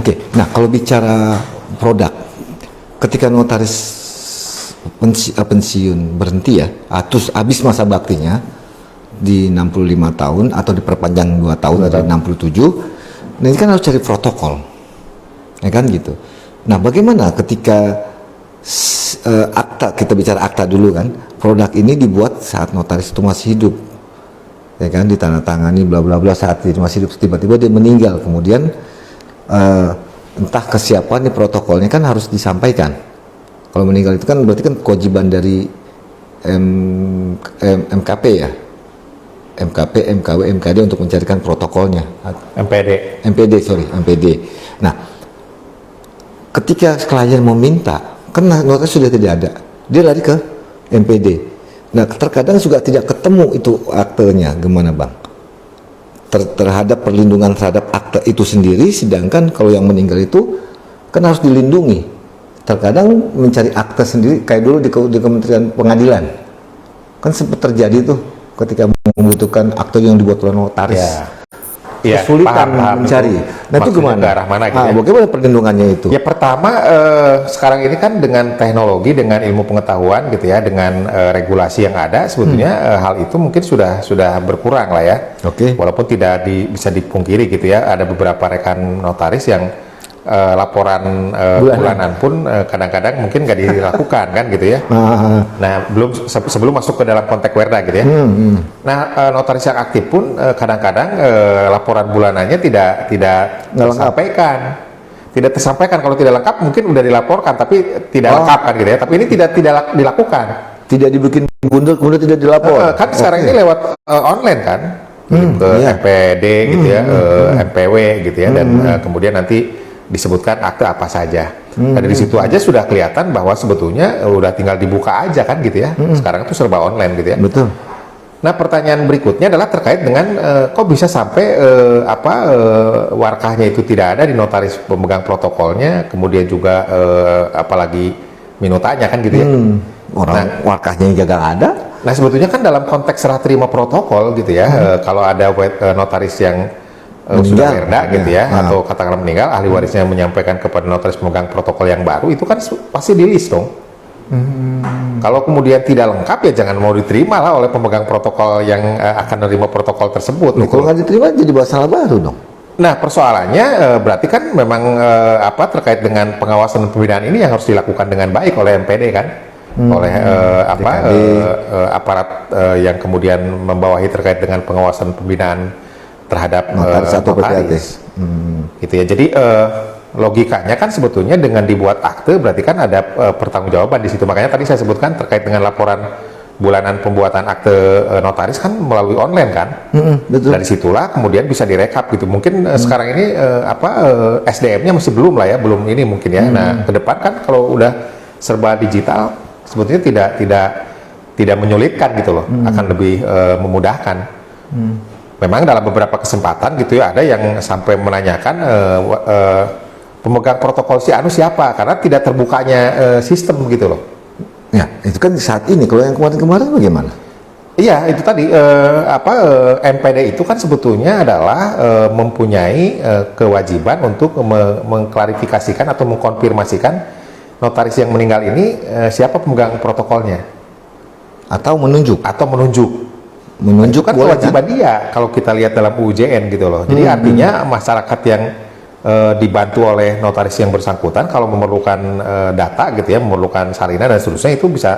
Oke, nah kalau bicara produk, ketika notaris pensiun berhenti ya, terus habis masa baktinya di 65 tahun atau diperpanjang 2 tahun dari 67, nah ini kan harus cari protokol, ya kan gitu. Nah bagaimana ketika akta, kita bicara akta dulu kan, produk ini dibuat saat notaris itu masih hidup, ya kan, ditandatangani bla bla bla saat dia masih hidup, tiba-tiba dia meninggal, kemudian entah kesiapan nih protokolnya kan harus disampaikan. Kalau meninggal itu kan berarti kan kewajiban dari MKP ya, MKP, MKW, MKD untuk mencarikan protokolnya. MPD. Nah, ketika klien meminta, kan notaris sudah tidak ada, dia lari ke MPD. Nah, terkadang juga tidak ketemu itu aktenya, gimana Bang? Terhadap perlindungan terhadap akte itu sendiri, sedangkan kalau yang meninggal itu kan harus dilindungi. Terkadang mencari akte sendiri, kayak dulu di Kementerian Pengadilan, kan sempat terjadi tuh ketika membutuhkan akte yang dibuat oleh notaris. Kesulitan mencari. Nah itu gimana? Arah mana gitu ya? Bagaimana perlindungannya itu? Ya pertama sekarang ini kan dengan teknologi, dengan ilmu pengetahuan gitu ya, dengan regulasi yang ada sebetulnya hal itu mungkin sudah berkurang lah ya. Oke. Walaupun tidak bisa dipungkiri gitu ya, ada beberapa rekan notaris yang laporan bulanan pun kadang-kadang mungkin nggak dilakukan kan gitu ya. Nah belum sebelum masuk ke dalam konteks Werda gitu ya. Nah notaris yang aktif pun kadang-kadang laporan bulanannya tidak tersampaikan. Kalau tidak lengkap mungkin udah dilaporkan tapi tidak lengkap kan gitu ya. Tapi ini tidak dilakukan. Tidak dibikin bundel kemudian tidak dilapor. Kan sekarang ini lewat online kan. Ke MPD gitu ya, MPW gitu ya, dan kemudian nanti disebutkan akte apa saja. Nah, dari situ aja sudah kelihatan bahwa sebetulnya udah tinggal dibuka aja kan gitu ya. Sekarang itu serba online gitu ya. Betul. Nah, pertanyaan berikutnya adalah terkait dengan kok bisa sampai warkahnya itu tidak ada di notaris pemegang protokolnya, kemudian juga apalagi minutanya kan gitu ya. Warkahnya juga nggak ada. Nah, sebetulnya kan dalam konteks serah terima protokol gitu ya, kalau ada notaris yang sudah Werda gitu ya, atau katakanlah meninggal, ahli warisnya menyampaikan kepada notaris pemegang protokol yang baru, itu kan pasti di list dong. Kalau kemudian tidak lengkap ya jangan mau diterima lah oleh pemegang protokol yang akan menerima protokol tersebut. Kalau nggak diterima jadi masalah baru dong. Nah persoalannya berarti kan memang terkait dengan pengawasan dan pembinaan ini yang harus dilakukan dengan baik oleh MPD kan, oleh aparat yang kemudian membawahi terkait dengan pengawasan pembinaan terhadap notaris. Gitu ya. Jadi logikanya kan sebetulnya dengan dibuat akte berarti kan ada pertanggungjawaban di situ. Makanya tadi saya sebutkan terkait dengan laporan bulanan pembuatan akte notaris kan melalui online kan. Betul. Dari situlah kemudian bisa direkap gitu. Mungkin sekarang ini SDM-nya masih belum lah ya, belum ini mungkin ya. Nah, ke depan kan kalau udah serba digital sebetulnya tidak menyulitkan gitu loh, akan lebih memudahkan. Memang dalam beberapa kesempatan gitu ya ada yang sampai menanyakan pemegang protokol si anu siapa karena tidak terbukanya sistem gitu loh. Ya itu kan saat ini. Kalau yang kemarin-kemarin bagaimana? Iya itu tadi MPD itu kan sebetulnya adalah mempunyai kewajiban untuk mengklarifikasikan atau mengkonfirmasikan notaris yang meninggal ini siapa pemegang protokolnya Atau menunjuk Menunjuk kan kewajiban dia kalau kita lihat dalam UJN gitu loh. Jadi artinya masyarakat yang dibantu oleh notaris yang bersangkutan kalau memerlukan data gitu ya, memerlukan salinan dan seterusnya itu bisa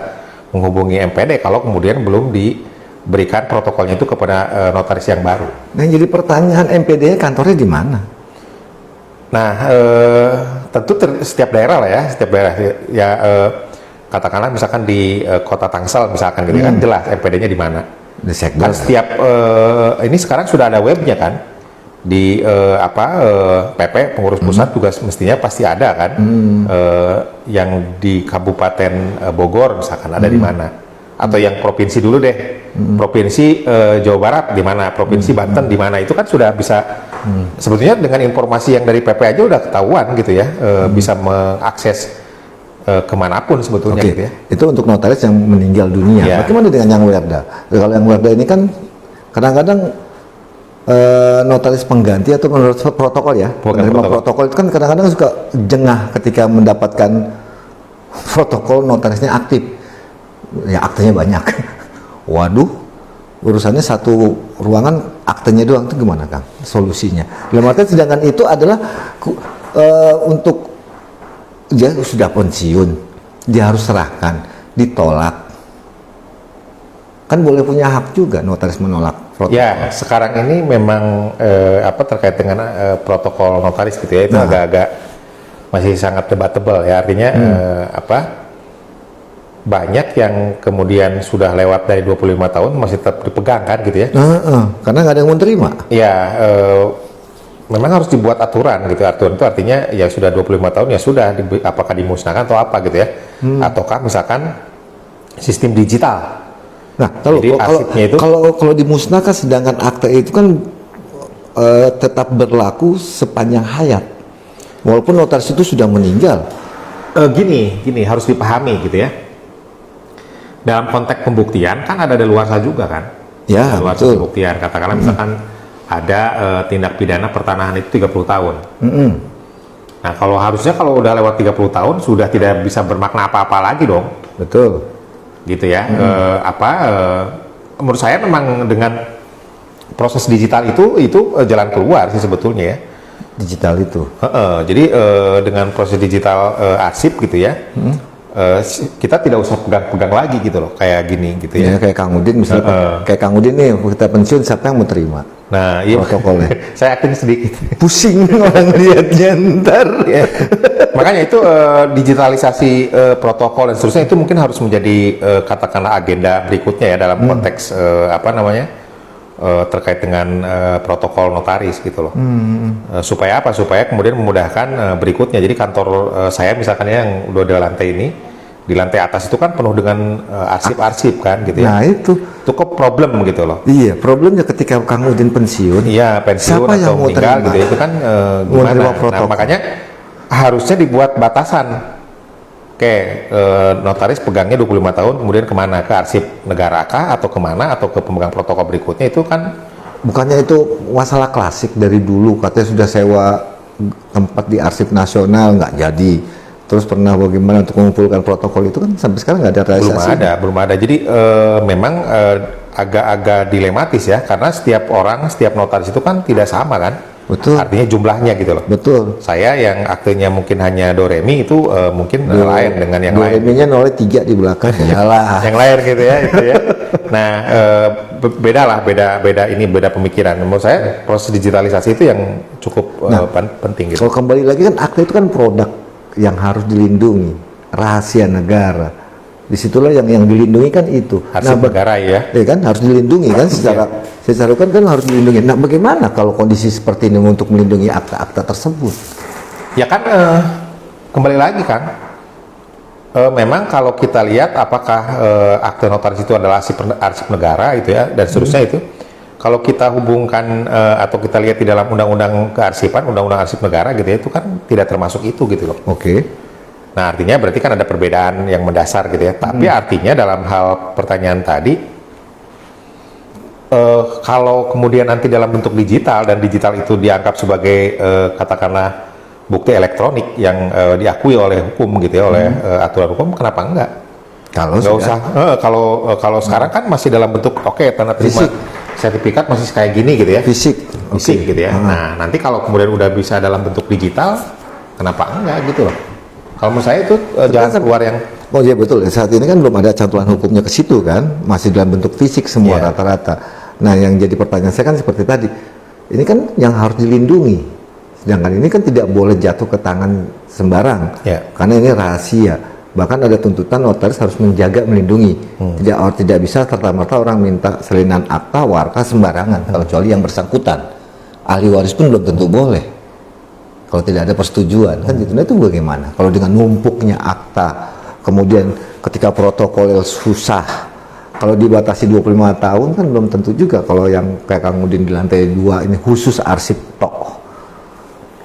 menghubungi MPD kalau kemudian belum diberikan protokolnya itu kepada notaris yang baru. Nah jadi pertanyaan MPD kantornya di mana? Nah tentu setiap daerah lah ya, setiap daerah ya katakanlah misalkan di kota Tangsel misalkan gitu kan jelas MPD-nya di mana. Kan setiap ini sekarang sudah ada webnya kan di PP pengurus pusat juga mestinya pasti ada kan yang di Kabupaten Bogor misalkan ada di mana atau yang provinsi dulu deh provinsi Jawa Barat di mana, provinsi Banten di mana, itu kan sudah bisa sebetulnya dengan informasi yang dari PP aja udah ketahuan gitu ya, bisa mengakses kemanapun sebetulnya gitu ya. Itu untuk notaris yang meninggal dunia. Bagaimana dengan yang Werda? Kalau yang Werda ini kan kadang-kadang notaris pengganti atau menurut protokol ya, penerima protokol itu kan kadang-kadang suka jengah ketika mendapatkan protokol notarisnya aktif, ya aktenya banyak. Waduh, urusannya satu ruangan aktenya doang, itu gimana Kang solusinya? Dalam artian sedangkan itu adalah untuk dia sudah pensiun, dia harus serahkan, ditolak. Kan boleh punya hak juga notaris menolak protokol. Ya, sekarang ini memang terkait dengan protokol notaris gitu ya, itu agak-agak masih sangat debatable ya, artinya banyak yang kemudian sudah lewat dari 25 tahun masih tetap dipegang kan gitu ya. Karena nggak ada yang mau terima. Ya, memang harus dibuat aturan gitu. Aturan itu artinya ya sudah 25 tahun ya sudah, apakah dimusnahkan atau apa gitu ya. Ataukah misalkan sistem digital. Nah, kalau dimusnahkan sedangkan akte itu kan tetap berlaku sepanjang hayat. Walaupun notaris itu sudah meninggal. Gini harus dipahami gitu ya. Dalam konteks pembuktian kan ada daluarsa juga kan. Ya, daluarsa pembuktian. Katakanlah misalkan ada tindak pidana pertanahan itu 30 tahun. Nah, kalau udah lewat 30 tahun sudah tidak bisa bermakna apa-apa lagi dong. Betul. Gitu ya. Menurut saya memang dengan proses digital itu jalan keluar sih sebetulnya ya. Digital itu. Jadi dengan proses digital arsip gitu ya. Kita tidak usah pegang-pegang lagi gitu loh, kayak gini gitu ya. Kayak Kang Udin misalnya, kayak Kang Udin nih, kita pensiun siapa yang mau terima? Nah, iya protokolnya. Saya aktif sedikit. Pusing orang lihatnya ntar. Ya. Makanya itu digitalisasi protokol dan seterusnya itu mungkin harus menjadi katakanlah agenda berikutnya ya dalam konteks terkait dengan protokol notaris gitu loh. Supaya apa? Supaya kemudian memudahkan berikutnya. Jadi kantor saya misalkan yang udah di lantai ini, di lantai atas itu kan penuh dengan arsip-arsip kan gitu ya. Nah itu kok problem gitu loh. Iya, problemnya ketika Kang Udin pensiun. Iya, pensiun siapa atau meninggal gitu ya, itu kan gimana? Nah, makanya harusnya dibuat batasan. Oke, notaris pegangnya 25 tahun, kemudian kemana? Ke arsip negara kah? Atau kemana? Atau ke pemegang protokol berikutnya? Itu kan bukannya itu masalah klasik dari dulu, katanya sudah sewa tempat di arsip nasional, nggak jadi. Terus pernah bagaimana untuk mengumpulkan protokol itu kan sampai sekarang nggak ada realisasi. Belum ada. Jadi memang agak-agak dilematis ya, karena setiap notaris itu kan tidak sama kan. Betul. Artinya jumlahnya gitu loh. Betul. Saya yang aktenya mungkin hanya doremi itu mungkin lain dengan yang lain. Doreminya 03 di belakang. Iyalah. Yang lain gitu ya, itu ya. Nah, beda pemikiran. Menurut saya proses digitalisasi itu yang cukup penting gitu. Kalau kembali lagi kan akte itu kan produk yang harus dilindungi, rahasia negara. Disitulah yang dilindungi kan itu. Arsip negara ya. Ya kan harus dilindungi kan secara kan harus dilindungi. Nah, bagaimana kalau kondisi seperti ini untuk melindungi akta-akta tersebut? Ya kan kembali lagi kan. Memang kalau kita lihat apakah akte notaris itu adalah arsip negara itu ya dan seterusnya itu. Kalau kita hubungkan atau kita lihat di dalam undang-undang kearsipan, undang-undang arsip negara gitu ya, itu kan tidak termasuk itu gitu loh. Oke. Nah, artinya berarti kan ada perbedaan yang mendasar gitu ya. Tapi artinya dalam hal pertanyaan tadi, kalau kemudian nanti dalam bentuk digital dan digital itu dianggap sebagai katakanlah bukti elektronik yang diakui oleh hukum gitu ya, oleh aturan hukum, kenapa enggak? Kalau nggak usah. Kalau sekarang kan masih dalam bentuk tanda terima sertifikat masih kayak gini gitu ya. Fisik gitu ya. Nah, nanti kalau kemudian udah bisa dalam bentuk digital, kenapa enggak gitu loh? Kalau menurut saya itu jalan keluar yang... Oh iya betul, saat ini kan belum ada cantuan hukumnya ke situ kan, masih dalam bentuk fisik semua rata-rata. Nah, yang jadi pertanyaan saya kan seperti tadi, ini kan yang harus dilindungi, sedangkan ini kan tidak boleh jatuh ke tangan sembarang, karena ini rahasia. Bahkan ada tuntutan notaris harus menjaga, melindungi. Tidak bisa serta-merta orang minta salinan akta warka sembarangan, kecuali yang bersangkutan. Ahli waris pun belum tentu boleh. Kalau tidak ada persetujuan, kan gitu. Nah, itu bagaimana? Kalau dengan numpuknya akta, kemudian ketika protokol susah, kalau dibatasi 25 tahun kan belum tentu juga. Kalau yang kayak Kang Udin di lantai 2 ini khusus arsip tok.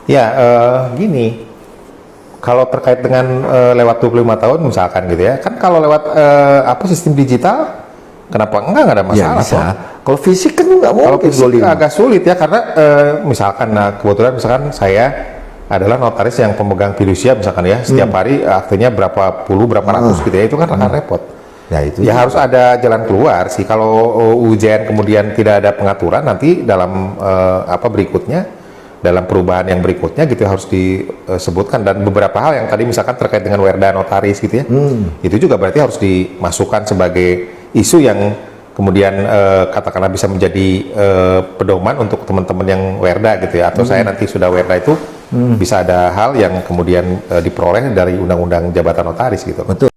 Ya, gini. Kalau terkait dengan lewat 25 tahun misalkan gitu ya, kan kalau lewat sistem digital Kenapa enggak ada Ya masalah? bisa. Toh. Kalau fisik kan nggak Kalau mungkin fisik zolim. agak sulit ya karena misalkan kebetulan misalkan saya adalah notaris yang pemegang fidusia misalkan ya setiap hari aktenya berapa puluh berapa ratus gitu ya itu kan akan repot. Ya itu. Ya harus ada jalan keluar sih kalau UJN kemudian tidak ada pengaturan nanti dalam berikutnya dalam perubahan yang berikutnya gitu harus disebutkan dan beberapa hal yang tadi misalkan terkait dengan werda notaris gitu ya itu juga berarti harus dimasukkan sebagai isu yang kemudian katakanlah bisa menjadi pedoman untuk teman-teman yang werda gitu ya atau saya nanti sudah werda itu bisa ada hal yang kemudian diperoleh dari undang-undang jabatan notaris gitu. Betul.